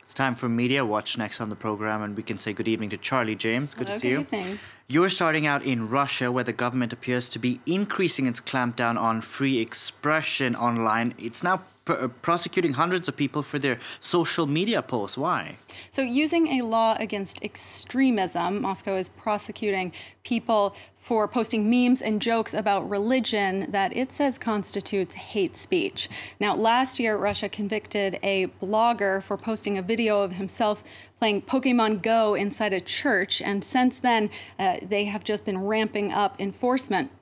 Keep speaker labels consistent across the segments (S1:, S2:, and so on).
S1: It's time for Media Watch next on the program, and we can say good evening to Charlie James. Good to see you.
S2: Good evening.
S1: You're starting out in Russia, where the government appears to be increasing its clampdown on free expression online. It's now prosecuting hundreds of people for their social media posts. Why?
S2: So using a law against extremism, Moscow is prosecuting people for posting memes and jokes about religion that it says constitutes hate speech. Now, last year, Russia convicted a blogger for posting a video of himself playing Pokemon Go inside a church, and since then, they have just been ramping up enforcement.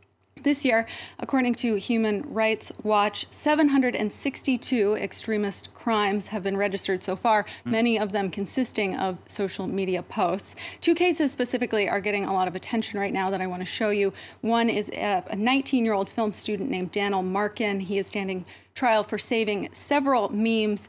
S2: This year, according to Human Rights Watch, 762 extremist crimes have been registered so far, many of them consisting of social media posts. Two cases specifically are getting a lot of attention right now that I want to show you. One is a 19-year-old film student named Daniel Markin. He is standing trial for saving several memes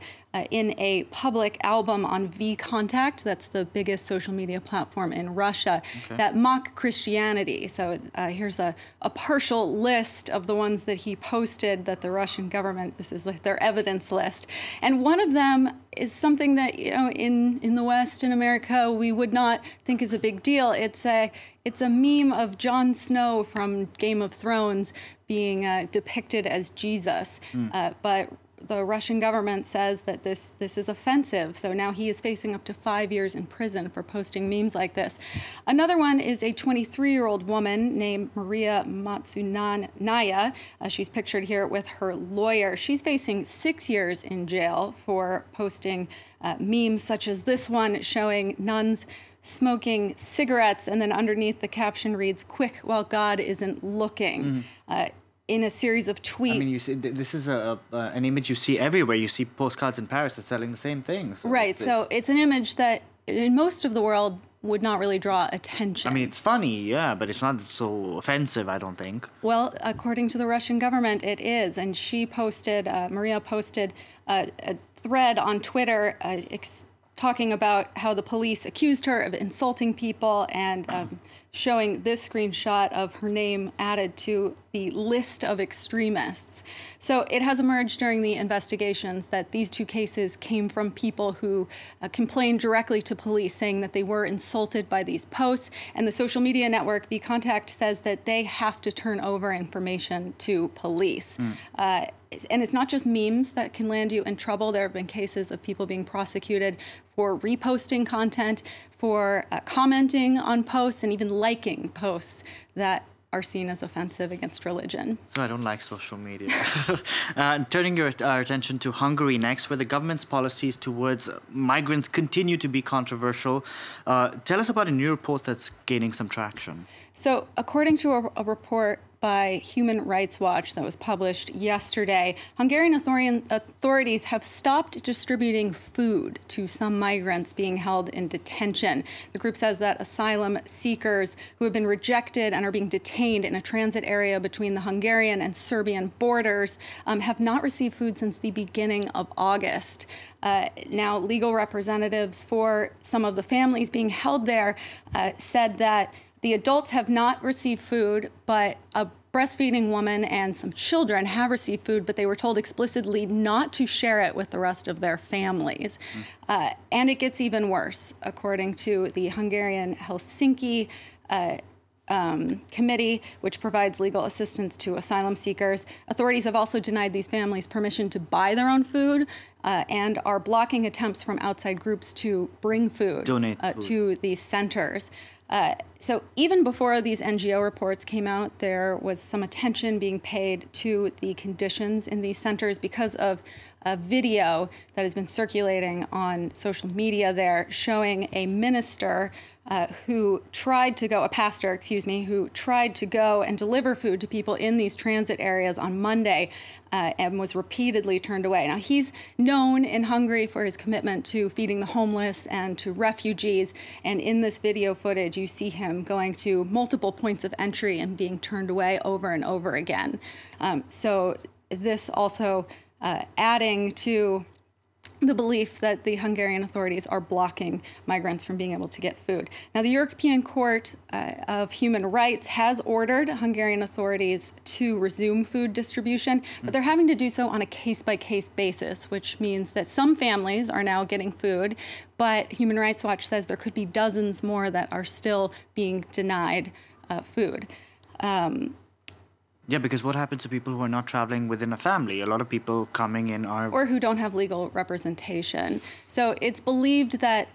S2: in a public album on VKontakte. That's the biggest social media platform in Russia that mock Christianity. So here's a partial list of the ones that he posted that the Russian government, this is like their evidence list. And one of them is something that, you know, in the West, in America, we would not think is a big deal. It's a meme of Jon Snow from Game of Thrones being depicted as Jesus, but the Russian government says that this is offensive, so now he is facing up to 5 years in prison for posting memes like this. Another one is a 23-year-old woman named Maria Matsunaya. She's pictured here with her lawyer. She's facing 6 years in jail for posting memes such as this one showing nuns smoking cigarettes, and then underneath the caption reads, "Quick while God isn't looking." In a series of tweets. I
S1: mean, you see, this is an image you see everywhere. You see postcards in Paris that's selling the same thing. So
S2: right, so it's an image that in most of the world would not really draw attention.
S1: I mean, it's funny, yeah, but it's not so offensive, I don't think.
S2: Well, according to the Russian government, it is. And she posted, Maria posted a thread on Twitter talking about how the police accused her of insulting people and showing this screenshot of her name added to the list of extremists. So it has emerged during the investigations that these two cases came from people who complained directly to police, saying that they were insulted by these posts. And the social media network VKontakte says that they have to turn over information to police. And it's not just memes that can land you in trouble. There have been cases of people being prosecuted for reposting content, for commenting on posts, and even liking posts that are seen as offensive against religion.
S1: So I don't like social media. Turning our attention to Hungary next, where the government's policies towards migrants continue to be controversial. Tell us about a new report that's gaining some traction.
S2: So according to a report by Human Rights Watch that was published yesterday, Hungarian authorities have stopped distributing food to some migrants being held in detention. The group says that asylum seekers who have been rejected and are being detained in a transit area between the Hungarian and Serbian borders have not received food since the beginning of August. Now, legal representatives for some of the families being held there said that the adults have not received food, but a breastfeeding woman and some children have received food, but they were told explicitly not to share it with the rest of their families. And it gets even worse, according to the Hungarian Helsinki committee, which provides legal assistance to asylum seekers. Authorities have also denied these families permission to buy their own food and are blocking attempts from outside groups to bring food, to these centers. So even before these NGO reports came out, there was some attention being paid to the conditions in these centers because of a video that has been circulating on social media there showing a minister who tried to go, a pastor, excuse me, who tried to go and deliver food to people in these transit areas on Monday and was repeatedly turned away. Now, he's known in Hungary for his commitment to feeding the homeless and to refugees. And in this video footage, you see him going to multiple points of entry and being turned away over and over again. So this also adding to the belief that the Hungarian authorities are blocking migrants from being able to get food. Now, the European Court of Human Rights has ordered Hungarian authorities to resume food distribution, but they're having to do so on a case-by-case basis, which means that some families are now getting food, but Human Rights Watch says there could be dozens more that are still being denied food.
S1: Yeah, because what happens to people who are not traveling within a family? A lot of people coming in are...
S2: Or who don't have legal representation. So it's believed that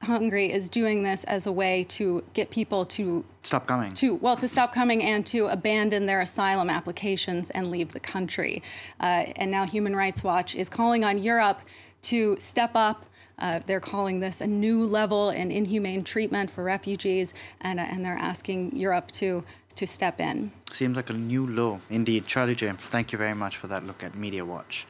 S2: Hungary is doing this as a way to get people to...
S1: Stop coming.
S2: To stop coming and to abandon their asylum applications and leave the country. And now Human Rights Watch is calling on Europe to step up. They're calling this a new level in inhumane treatment for refugees, and they're asking Europe to step in.
S1: Seems like a new low. Indeed. Charlie James, thank you very much for that look at Media Watch.